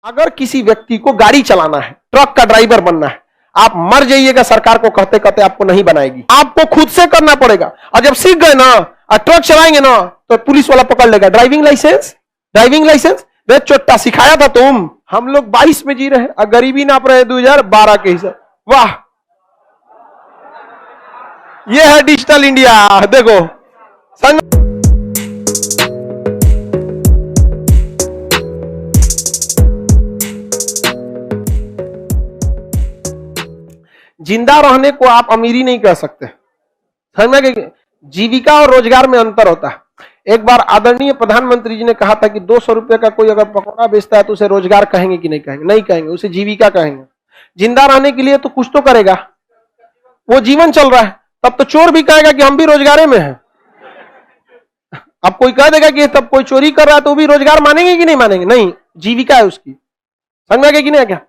अगर किसी व्यक्ति को गाड़ी चलाना है, ट्रक का ड्राइवर बनना है, आप मर जाइएगा सरकार को कहते कहते आपको नहीं बनाएगी, आपको खुद से करना पड़ेगा। और जब सीख गए ना और ट्रक चलाएंगे ना तो पुलिस वाला पकड़ लेगा। ड्राइविंग लाइसेंस वे चोट्टा सिखाया था तुम। हम लोग 22 में जी रहे हैं और गरीबी नाप रहे हैं 2012 के हिसाब। वाह, ये है डिजिटल इंडिया। देखो जिंदा रहने को आप अमीरी नहीं कह सकते। समझ में? जीविका और रोजगार में अंतर होता है। एक बार आदरणीय प्रधानमंत्री जी ने कहा था कि 200 रुपए का कोई अगर पकौड़ा बेचता है तो उसे रोजगार कहेंगे कि नहीं कहेंगे? नहीं कहेंगे, उसे जीविका कहेंगे। जिंदा रहने के लिए तो कुछ तो करेगा, वो जीवन चल रहा है। तब तो चोर भी कहेगा कि हम भी रोजगार में हैं। अब कोई कह देगा कि तब कोई चोरी कर रहा है तो भी रोजगार मानेंगे कि नहीं मानेंगे? नहीं, जीविका है उसकी। समझ में कि नहीं? क्या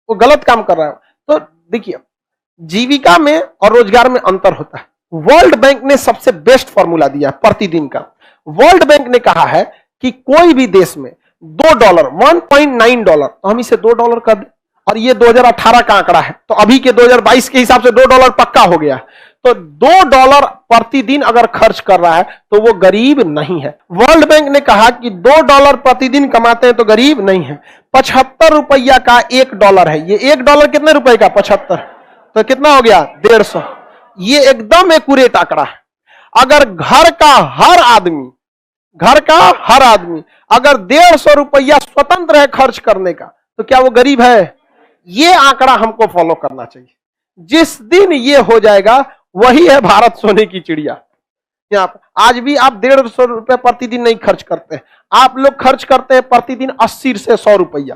वो गलत काम कर रहा है? तो देखिए, जीविका में और रोजगार में अंतर होता है। वर्ल्ड बैंक ने सबसे बेस्ट फॉर्मूला दिया प्रतिदिन का। वर्ल्ड बैंक ने कहा है कि कोई भी देश में $2 $1.9, तो हम इसे $2 कर दें। और ये 2018 का आंकड़ा है, तो अभी के 2022 के हिसाब से $2 पक्का हो गया। तो $2 प्रतिदिन अगर खर्च कर रहा है तो वो गरीब नहीं है। वर्ल्ड बैंक ने कहा कि $2 प्रतिदिन कमाते हैं तो गरीब नहीं है। 75 रुपया का $1 है। ये $1 कितने रुपए का? 75, तो कितना हो गया? 150। ये एकदम एक्यूरेट आंकड़ा है। अगर घर का हर आदमी अगर 150 रुपया स्वतंत्र है खर्च करने का, तो क्या वो गरीब है? ये आंकड़ा हमको फॉलो करना चाहिए। जिस दिन ये हो जाएगा वही है भारत सोने की चिड़िया। यहाँ पर आज भी आप 150 रुपए प्रतिदिन नहीं खर्च करते, आप लोग खर्च करते हैं प्रतिदिन 80 से 100 रुपया,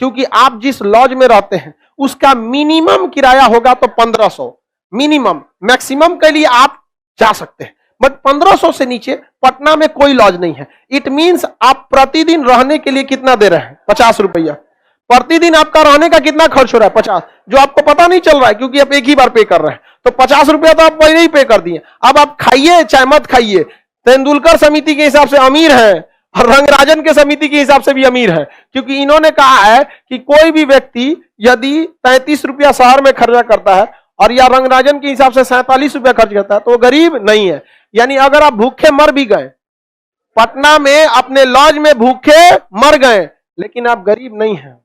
क्योंकि आप जिस लॉज में रहते हैं उसका मिनिमम किराया होगा तो 1500 मिनिमम। मैक्सिमम के लिए आप जा सकते हैं, बट 1500 से नीचे पटना में कोई लॉज नहीं है। इट मींस आप प्रतिदिन रहने के लिए कितना दे रहे हैं? 50 रुपया। प्रतिदिन आपका रहने का कितना खर्च हो रहा है? 50, जो आपको पता नहीं चल रहा है क्योंकि आप एक ही बार पे कर रहे हैं। तो 50 रुपया तो आप पहले ही पे कर दिए। अब आप खाइए चाहे मत खाइए। तेंदुलकर समिति के हिसाब से अमीर है और रंगराजन के समिति के हिसाब से भी अमीर है, क्योंकि इन्होंने कहा है कि कोई भी व्यक्ति यदि 33 रुपया शहर में खर्चा करता है और या रंगराजन के हिसाब से 47 रुपया खर्च करता है तो वो गरीब नहीं है। यानी अगर आप भूखे मर भी गए, पटना में अपने लॉज में भूखे मर गए, लेकिन आप गरीब नहीं हैं।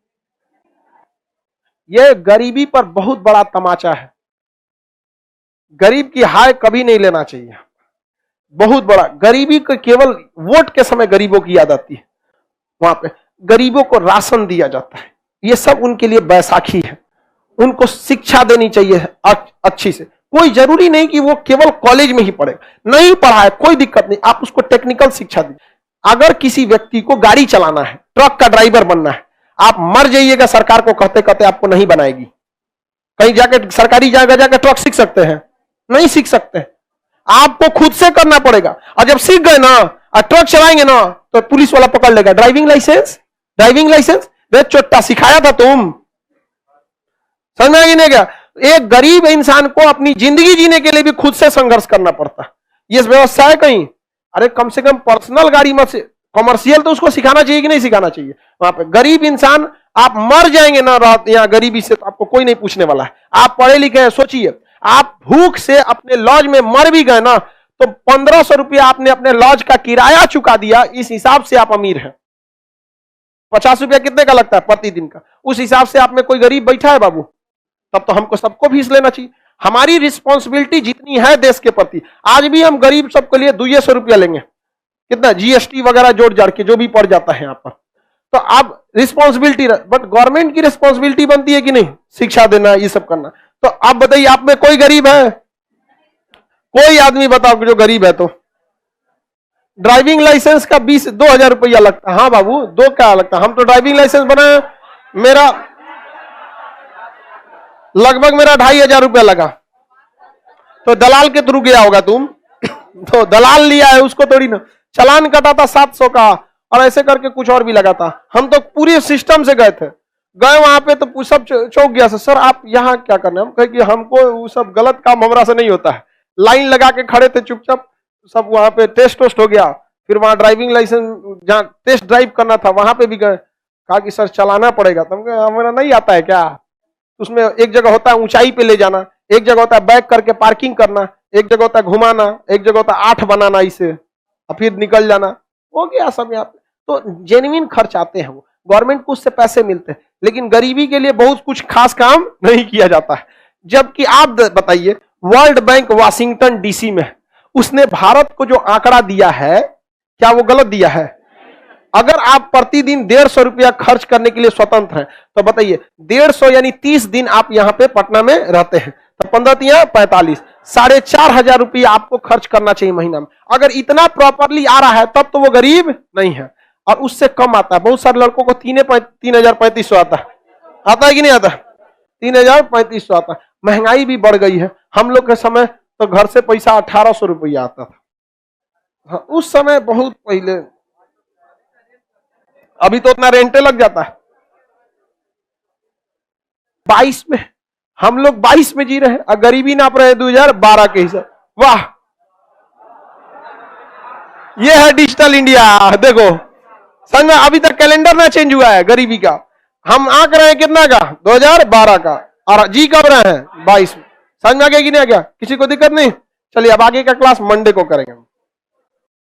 यह गरीबी पर बहुत बड़ा तमाचा है। गरीब की हाय कभी नहीं लेना चाहिए। बहुत बड़ा गरीबी को केवल वोट के समय गरीबों की याद आती है। वहां पे गरीबों को राशन दिया जाता है, ये सब उनके लिए बैसाखी है। उनको शिक्षा देनी चाहिए अच्छी से। कोई जरूरी नहीं कि वो केवल कॉलेज में ही पढ़े, नहीं पढ़ा है कोई दिक्कत नहीं, आप उसको टेक्निकल शिक्षा दीजिए। अगर किसी व्यक्ति को गाड़ी चलाना है, ट्रक का ड्राइवर बनना है, आप मर जाइएगा सरकार को कहते कहते आपको नहीं बनाएगी। कहीं जाके सरकारी जगह जाकर ट्रक सीख सकते हैं? नहीं सीख सकते। आपको खुद से करना पड़ेगा। और जब सीख गए ना और ट्रक चलाएंगे ना तो पुलिस वाला पकड़ लेगा। ड्राइविंग लाइसेंस वे चोट्टा सिखाया था तुम। समझ में नहीं गया? एक गरीब इंसान को अपनी जिंदगी जीने के लिए भी खुद से संघर्ष करना पड़ता है। ये व्यवस्था है कहीं? अरे कम से कम पर्सनल गाड़ी मत से, कमर्शियल तो उसको सिखाना चाहिए कि नहीं सिखाना चाहिए? वहां पे गरीब इंसान, आप मर जाएंगे ना यहाँ गरीबी से तो आपको कोई नहीं पूछने वाला है। आप पढ़े लिखे हैं, सोचिए आप भूख से अपने लॉज में मर भी गए ना तो 1500 रुपया आपने अपने लॉज का किराया चुका दिया, इस हिसाब से आप अमीर हैं। 50 रुपया कितने का लगता है प्रतिदिन का? उस हिसाब से आप में कोई गरीब बैठा है बाबू? तब तो हमको सबको भी लेना चाहिए। हमारी रिस्पॉन्सिबिलिटी जितनी है देश के प्रति, आज भी हम गरीब सबके लिए 200 रुपया लेंगे। कितना जीएसटी वगैरह जोड़ जाड़ के जो भी पड़ जाता है यहाँ पर, तो आप रिस्पॉन्सिबिलिटी, बट गवर्नमेंट की रिस्पॉन्सिबिलिटी बनती है कि नहीं? शिक्षा देना, ये सब करना। तो आप बताइए, आप में कोई गरीब है? कोई आदमी बताओ जो गरीब है? तो ड्राइविंग लाइसेंस का 2000 रुपया लगता है। हाँ बाबू, दो क्या लगता है? हम तो ड्राइविंग लाइसेंस बनाए, मेरा लगभग 2500 रुपया लगा। तो दलाल के थ्रू गया होगा तुम तो दलाल लिया है, उसको थोड़ी ना। चालान कटा था 700 का और ऐसे करके कुछ और भी लगा था। हम तो पूरे सिस्टम से गए वहां पे तो सब चौंक गया। सर आप यहाँ क्या करने? हम कहे कि हमको वो सब गलत काम हमरा से नहीं होता है। लाइन लगा के खड़े थे चुपचाप, सब वहां पे टेस्ट हो गया। फिर वहां ड्राइविंग लाइसेंस, जहाँ टेस्ट ड्राइव करना था वहां पे भी गए। कहा कि सर चलाना पड़ेगा। तो हमारा नहीं आता है क्या? उसमें एक जगह होता है ऊंचाई पे ले जाना, एक जगह होता है बैक करके पार्किंग करना, एक जगह होता है घुमाना, एक जगह होता है 8 बनाना इसे और फिर निकल जाना, हो गया सब यहाँ पे। तो जेन्युइन खर्च आते हैं, वो गवर्नमेंट को उससे पैसे मिलते हैं, लेकिन गरीबी के लिए बहुत कुछ खास काम नहीं किया जाता है। जबकि आप बताइए, वर्ल्ड बैंक वाशिंगटन डीसी में, उसने भारत को जो आंकड़ा दिया है, क्या वो गलत दिया है? अगर आप प्रतिदिन 150 रुपया खर्च करने के लिए स्वतंत्र हैं, तो बताइए 150 यानी 30 दिन आप यहां पे पटना में रहते हैं, तो 15 45, 4,500 रुपया आपको खर्च करना चाहिए महीना में। अगर इतना प्रॉपरली आ रहा है तब तो वो गरीब नहीं है, और उससे कम आता है। बहुत सारे लड़कों को 3,3500 आता है कि नहीं आता? 3,3500 आता है। महंगाई भी बढ़ गई है। हम लोग के समय तो घर से पैसा 1,800 रुपया आता था। हाँ, उस समय बहुत पहले। अभी तो उतना रेंटे लग जाता है। 22 में हम लोग 22 में जी रहे हैं और गरीबी नाप रहे हैं 2012 के हिसाब। वाह, ये है डिजिटल इंडिया। देखो संग, अभी तक कैलेंडर ना चेंज हुआ है गरीबी का। हम आंक रहे हैं कितना का? 2012 का, और जी कब रहे हैं? 22 में। समझ में आ गया कि नहीं आ गया? किसी को दिक्कत नहीं? चलिए अब आगे का क्लास मंडे को करेंगे।